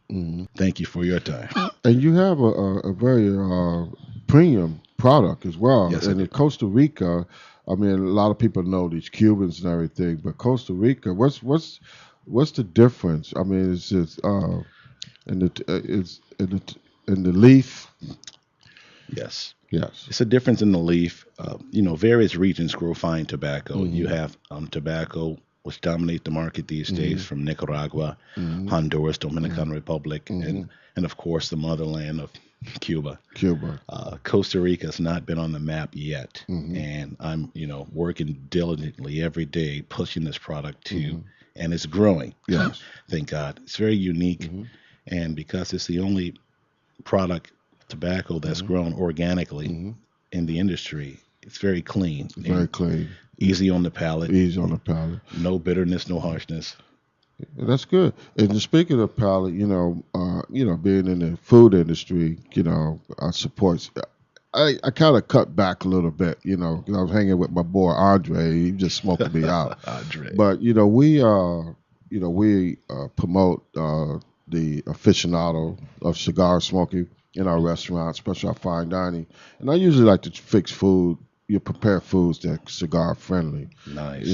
Thank you for your time. And you have a very premium product as well. Yes, and in Costa Rica, I mean, a lot of people know these Cubans and everything, but Costa Rica, what's the difference? I mean, is it in the leaf? Yes. Yes. It's a difference in the leaf. Various regions grow fine tobacco. You have tobacco which dominate the market these days from Nicaragua, Honduras, Dominican Republic, and of course the motherland of Cuba. Costa Rica has not been on the map yet, and I'm working diligently every day pushing this product to, and it's growing. Yes. Thank God. It's very unique, and because it's the only product tobacco that's grown organically in the industry, it's very clean. Very clean. Easy on the palate. No bitterness, no harshness. That's good. And speaking of palate, being in the food industry, I support. I kind of cut back a little bit, 'cause I was hanging with my boy Andre. He just smoked me out. Andre. But we promote the aficionado of cigar smoking in our restaurants, especially our fine dining. And I usually like to fix food. You prepare foods that cigar friendly. Nice.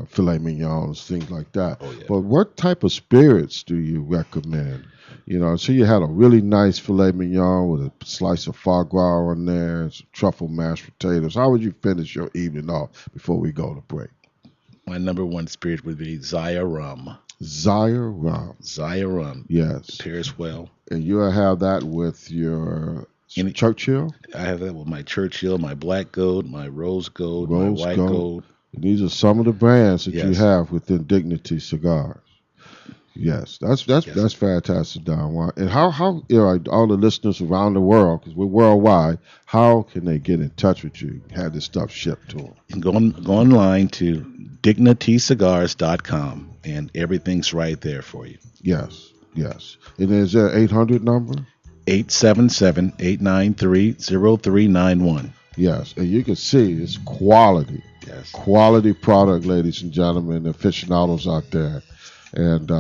Filet mignons, things like that. Oh, yeah. But what type of spirits do you recommend? So you had a really nice filet mignon with a slice of foie gras on there, and some truffle mashed potatoes. How would you finish your evening off before we go to break? My number one spirit would be Zaya Rum. Zaya Rum. Zaya Rum. Yes. It pairs well. And you have that with your Churchill? I have that with my Churchill, my Black Gold, my Rose Gold, my White Gold. These are some of the brands that you Yes. have within Dignity Cigars. Yes, that's fantastic, Don Juan. And how all the listeners around the world, because we're worldwide, how can they get in touch with you? Have this stuff shipped to them? And go online to dignityscigars.com, and everything's right there for you. Yes. And is there an 800 number? 877-893-0391. Yes, and you can see it's quality. Yes. Quality product, ladies and gentlemen, aficionados out there. And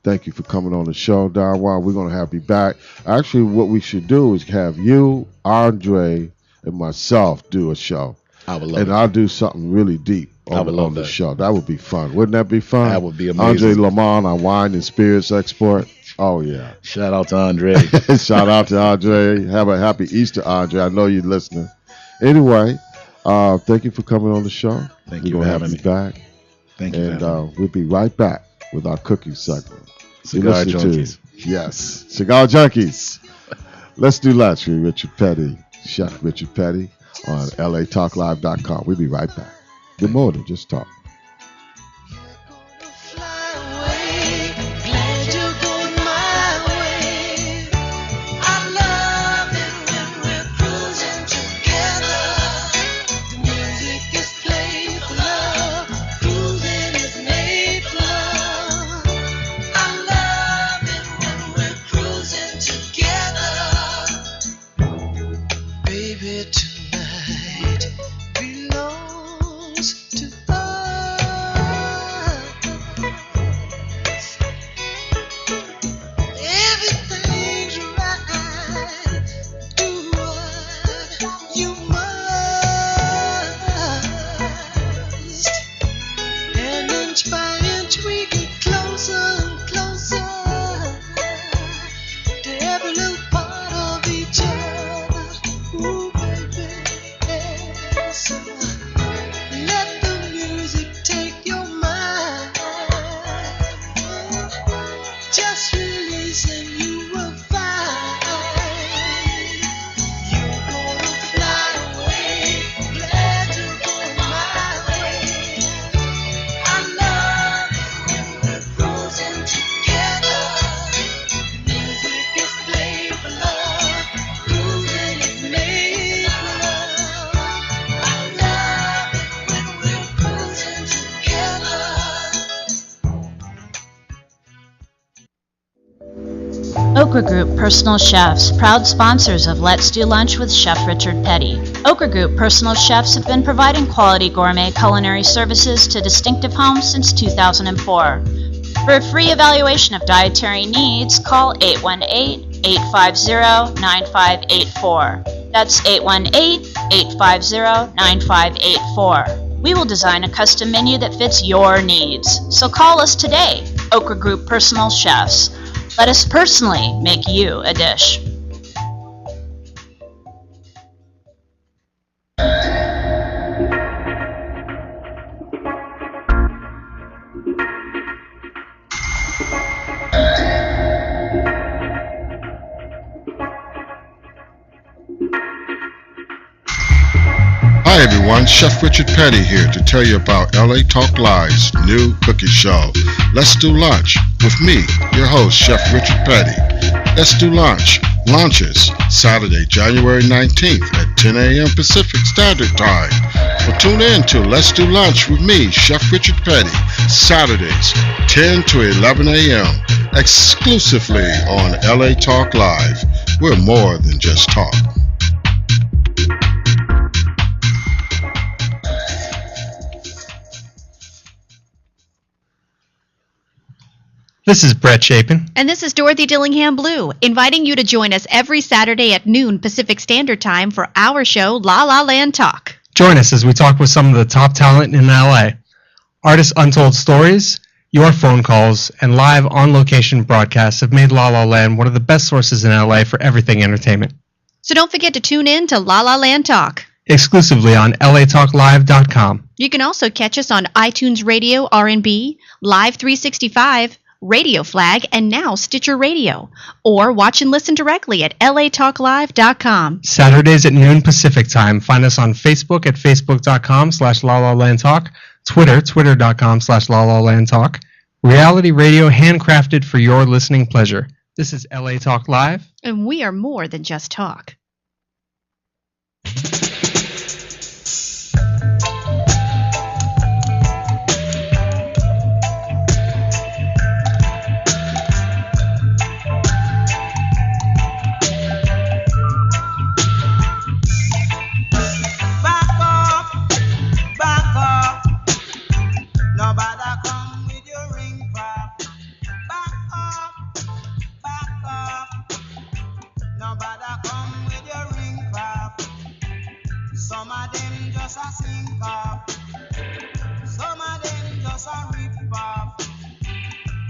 thank you for coming on the show, Don Juan. We're going to have you back. Actually, what we should do is have you, Andre, and myself do a show. I would love And it. I'll do something really deep I would love on the that. show. That would be fun. Wouldn't that be fun? That would be Andre amazing. Lamont, our wine and spirits export. Oh, yeah. Shout out to Andre. Shout out to Andre. Have a happy Easter, Andre. I know you're listening. Anyway, thank you for coming on the show. Thank We're you for gonna having have me. back. Thank you. And we'll be right back with our cooking segment. You're Cigar listening Junkies. Yes, Cigar Junkies. Let's do lunch with Richard Petty, Chef Richard Petty, on LATalkLive.com. We'll be right back. Good morning. Just talk. Glad you're going my way. I love it when we're cruising together. The music is played for love. Cruising is made for love. I love it when we're cruising together. Baby, tonight belongs to us. Everything's right. Do what you must. And inch by inch we get closer and closer to every little part of each other. Ooh, baby, yes. Let the music Just release and you will find you're gonna fly away. Glad to go my way. I love it when we're cruising together. Music is played for love. Cruising is made for love. I love it when we're cruising together. Okra Group Personal Chefs, proud sponsors of Let's Do Lunch with Chef Richard Petty. Okra Group Personal Chefs have been providing quality gourmet culinary services to distinctive homes since 2004. For a free evaluation of dietary needs, call 818-850-9584. That's 818-850-9584. We will design a custom menu that fits your needs. So call us today, Okra Group Personal Chefs. Let us personally make you a dish. Hi everyone, Chef Richard Petty here to tell you about LA Talk Live's new cooking show, Let's Do Lunch, with me, your host, Chef Richard Petty. Let's Do Lunch launches Saturday, January 19th at 10 a.m. Pacific Standard Time. So tune in to Let's Do Lunch with me, Chef Richard Petty, Saturdays, 10 to 11 a.m., exclusively on LA Talk Live. We're more than just talk. This is Brett Chapin. And this is Dorothy Dillingham Blue, inviting you to join us every Saturday at noon Pacific Standard Time for our show, La La Land Talk. Join us as we talk with some of the top talent in LA. Artists' untold stories, your phone calls, and live on-location broadcasts have made La La Land one of the best sources in LA for everything entertainment. So don't forget to tune in to La La Land Talk. Exclusively on latalklive.com. You can also catch us on iTunes Radio R&B, Live 365, Radio Flag, and now Stitcher Radio. Or watch and listen directly at latalklive.com. Saturdays at noon Pacific Time. Find us on Facebook at facebook.com/LaLaLandTalk, Twitter, twitter.com/LaLaLandTalk. Reality radio handcrafted for your listening pleasure. This is LA Talk Live. And we are more than just talk. Some of them just a sink off. Some of them just a rip off.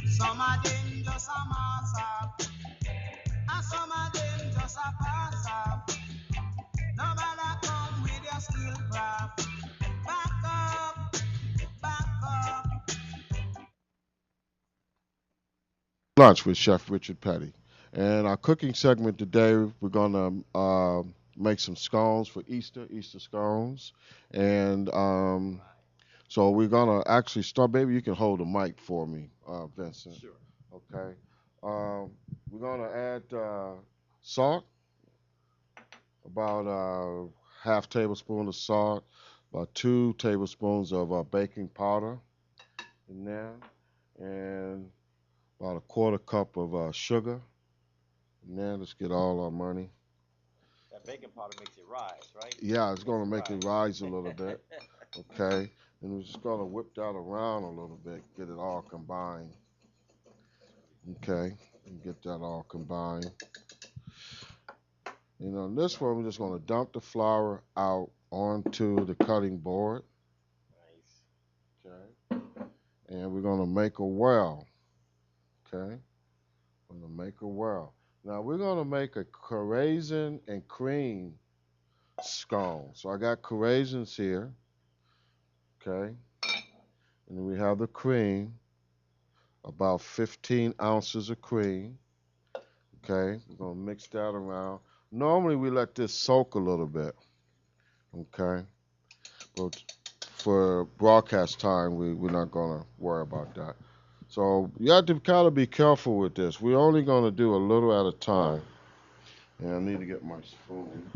Some of them just a mass off. And some of them just a pass off. Nobody come with your skill craft. Back up, back up. Lunch with Chef Richard Petty. And our cooking segment today, we're going to make some scones for Easter scones. And so we're going to actually start. Maybe you can hold the mic for me, Vincent. Sure. Okay. We're going to add salt, about half tablespoon of salt, about 2 tablespoons of baking powder in there, and about a quarter cup of sugar. And then let's get all our money. That baking powder makes it rise, right? Yeah, it's going to make it rise a little bit. Okay. And we're just going to whip that around a little bit, get it all combined. Okay. And get that all combined. And on this one, we're just going to dump the flour out onto the cutting board. Nice. Okay. And we're going to make a well. Okay. We're going to make a well. Now we're going to make a raisin and cream scone. So I got raisins here. Okay. And then we have the cream. about 15 ounces of cream. Okay, we're gonna mix that around. Normally we let this soak a little bit. Okay, but for broadcast time, we're not gonna worry about that. So you have to kind of be careful with this. We're only gonna do a little at a time. And I need to get my spoon.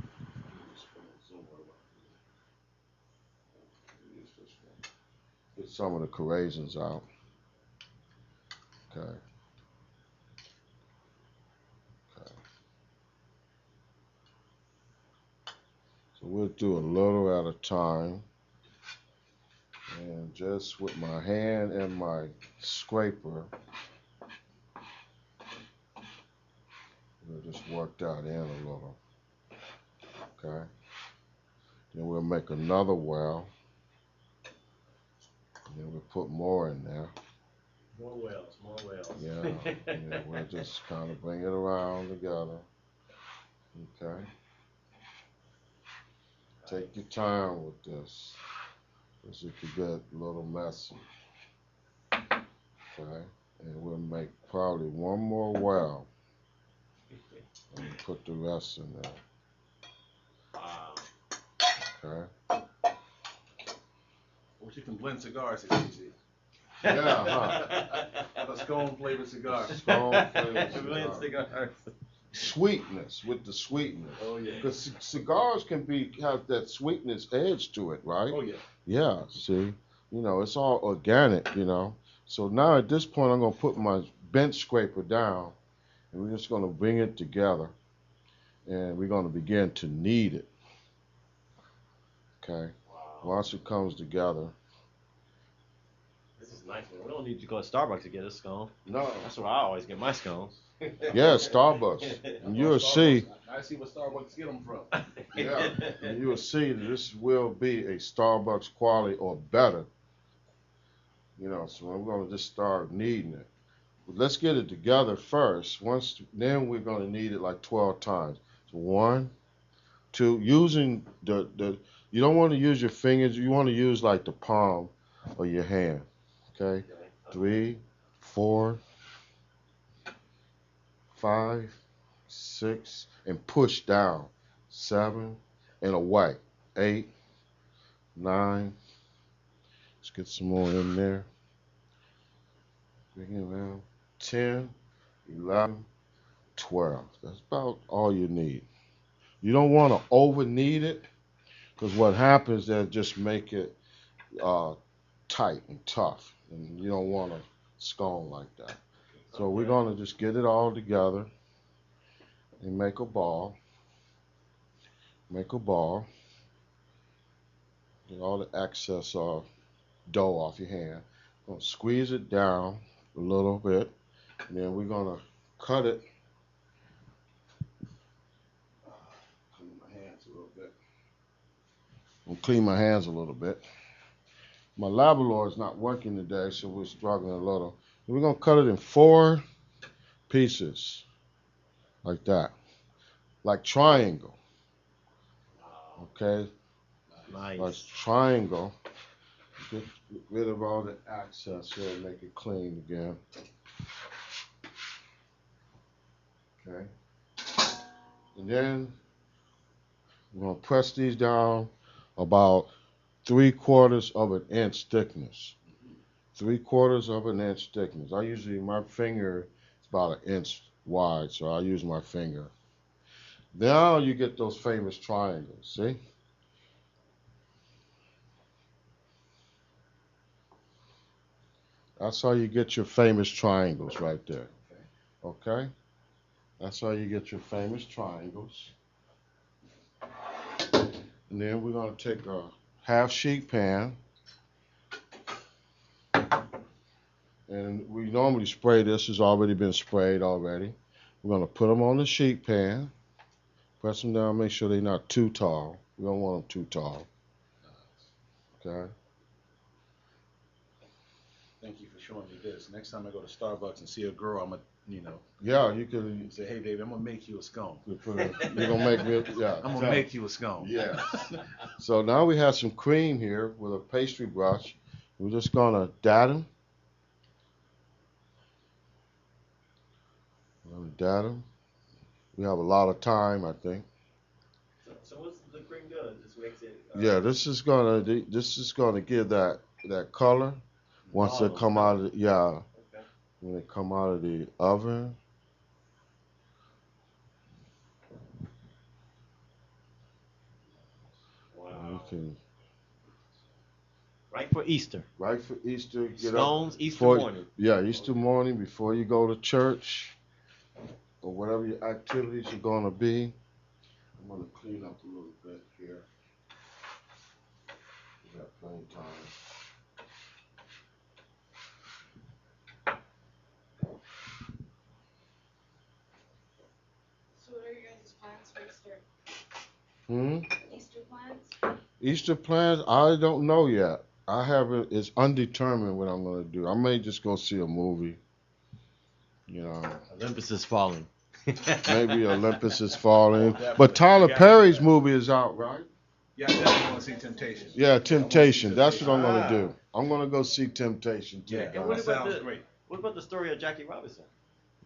Get some of the raisins out. Okay. So we'll do a little at a time. And just with my hand and my scraper, we'll just work that in a little. Okay. Then we'll make another well. And then we'll put more in there. More wells, more wells. Yeah, we'll just kind of bring it around together. Okay. Take your time with this, because it could get a little messy. Okay. And we'll make probably one more well. And put the rest in there. Wow. Okay. Wish you can blend cigars, it's easy. Yeah, huh? Have a scone flavored cigar. Scone flavored Blend cigar. cigars. Sweetness, with the sweetness. Oh, yeah. Because cigars can have that sweetness edge to it, right? Oh, yeah. Yeah, see? It's all organic, So now at this point, I'm going to put my bench scraper down, and we're just going to bring it together, and we're going to begin to knead it. Okay? Wow. Once it comes together. This is nice, man. We don't need to go to Starbucks to get a scone. No. That's where I always get my scones. Yeah, Starbucks. And you'll see. I see what Starbucks get them from. Yeah, and you'll see that this will be a Starbucks quality or better. So we're going to just start kneading it. But let's get it together first. Then we're going to knead it like 12 times. So 1, 2, using the you don't want to use your fingers. You want to use like the palm of your hand. Okay? 3, 4, 5, 6, and push down. 7, and away. 8, 9. Let's get some more in there. Bring it around. 10, 11, 12. That's about all you need. You don't want to over knead it, because what happens is just make it tight and tough, and you don't want a scone like that. So we're going to just get it all together and make a ball. Make a ball. Get all the excess dough off your hand. Going to squeeze it down a little bit, and then we're going to cut it. Clean my hands a little bit. I'm clean my hands a little bit. My Labrador is not working today, so we're struggling a little. We're going to cut it in 4 pieces, like that, like triangle. Okay? Nice. Like triangle. Get rid of all the excess here and make it clean again. Okay? And then we're going to press these down about 3/4 of an inch thickness. 3/4 of an inch thickness. My finger is about 1 inch wide, so I use my finger. Now you get those famous triangles, see? That's how you get your famous triangles right there. Okay? That's how you get your famous triangles. And then we're going to take a half sheet pan. And we normally spray this. It's already been sprayed already. We're going to put them on the sheet pan. Press them down, make sure they're not too tall. We don't want them too tall. Okay? Thank you for showing me this. Next time I go to Starbucks and see a girl, I'm gonna, Yeah, you can say, hey, baby, I'm gonna make you a scone. You're gonna make me, yeah. I'm gonna make you a scone. Yeah. So now we have some cream here with a pastry brush. We're just gonna dab them. data. We have a lot of time, I think. So what's the green good? This makes it. Yeah, this is gonna give that color once they come out of when they come out of the oven. Wow. You can Right for Easter. right for Easter. Get Scones, up Easter before- morning. Yeah, Easter morning before you go to church or whatever your activities are gonna be. I'm gonna clean up a little bit here. We got plenty of time. So what are your guys' plans for Easter? Easter plans? Easter Easter plans? I don't know yet. I haven't. It's undetermined what I'm gonna do. I may just go see a movie. You know, Olympus is falling. maybe Olympus is falling. But Tyler Perry's movie is out, right? Yeah, I definitely want to see Temptation. Yeah, Temptation. That's what I'm gonna do. I'm gonna go see Temptation too. Yeah, And what that about sounds the great. what about the story of Jackie Robinson?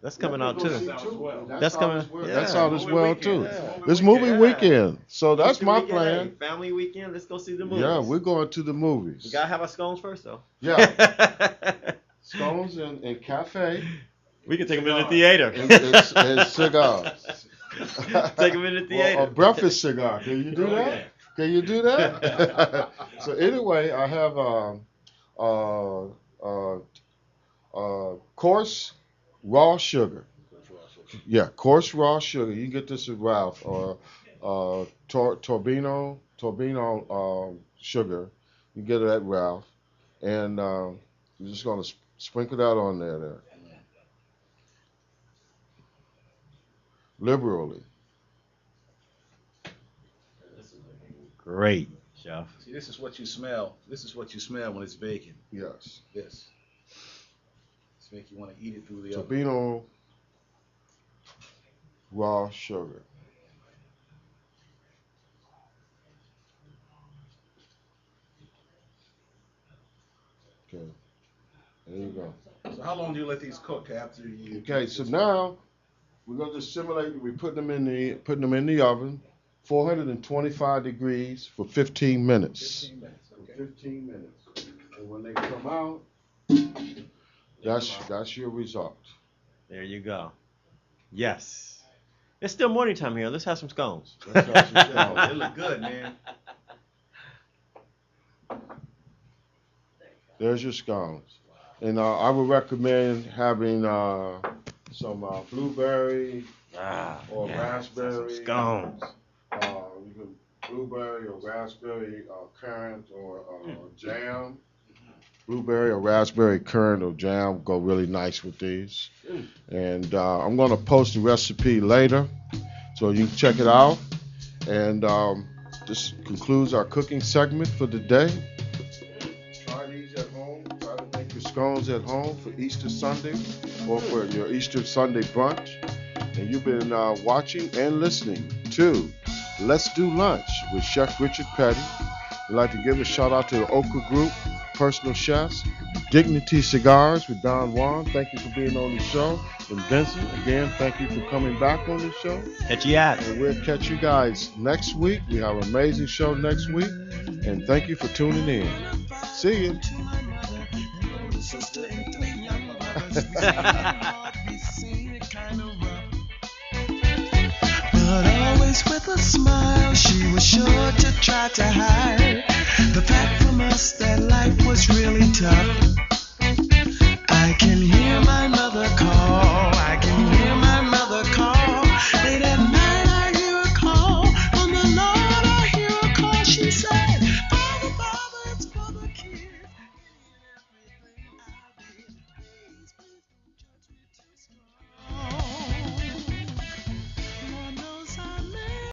That's coming Yeah, out we'll go too. see too. That's out coming. as well. Yeah. That's out as Movie well weekend. too. Yeah. It's movie weekend, so that's Easter my weekend, plan. hey, family weekend. Let's go see the movies. Yeah, we're going to the We movies. gotta have our scones first though. Yeah, scones and cafe We can take them in the theater. and cigars. Take them in the theater. Or a breakfast cigar. Can you do that? Can you do that? So anyway, I have coarse raw sugar. Yeah, coarse raw sugar. You can get this at Ralph or Torbino sugar. You can get it at Ralph, and you're just gonna sprinkle that on there liberally. Great, chef. See, this is what you smell. This is what you smell when it's baking. Yes. This. This make you want to eat it through the oven. Torbino raw sugar. Okay. There you go. So how long do you let these cook after you? Okay, so now we're going to simulate. We're putting them in the oven, 425 degrees for 15 minutes. 15 minutes. Okay. 15 minutes. And when they come out, that's your result. There you go. Yes. It's still morning time here. Let's have some scones. Let's have some scones. They look good, man. There's your scones. And I would recommend having some blueberry or raspberry. Scones. You can blueberry or raspberry currant or jam. Blueberry or raspberry currant or jam go really nice with these. And I'm going to post the recipe later so you can check it out. And this concludes our cooking segment for the day. Try these at home. Try to make your scones at home for Easter Sunday or for your Easter Sunday brunch. And you've been watching and listening to Let's Do Lunch with Chef Richard Petty. We'd like to give a shout out to the Okra Group, Personal Chefs, Dignity Cigars with Don Juan. Thank you for being on the show. And Vincent, again, thank you for coming back on the show. Catch you at. And we'll catch you guys next week. We have an amazing show next week. And thank you for tuning in. See you. But always with a smile, she was sure to try to hide the fact from us that life was really tough.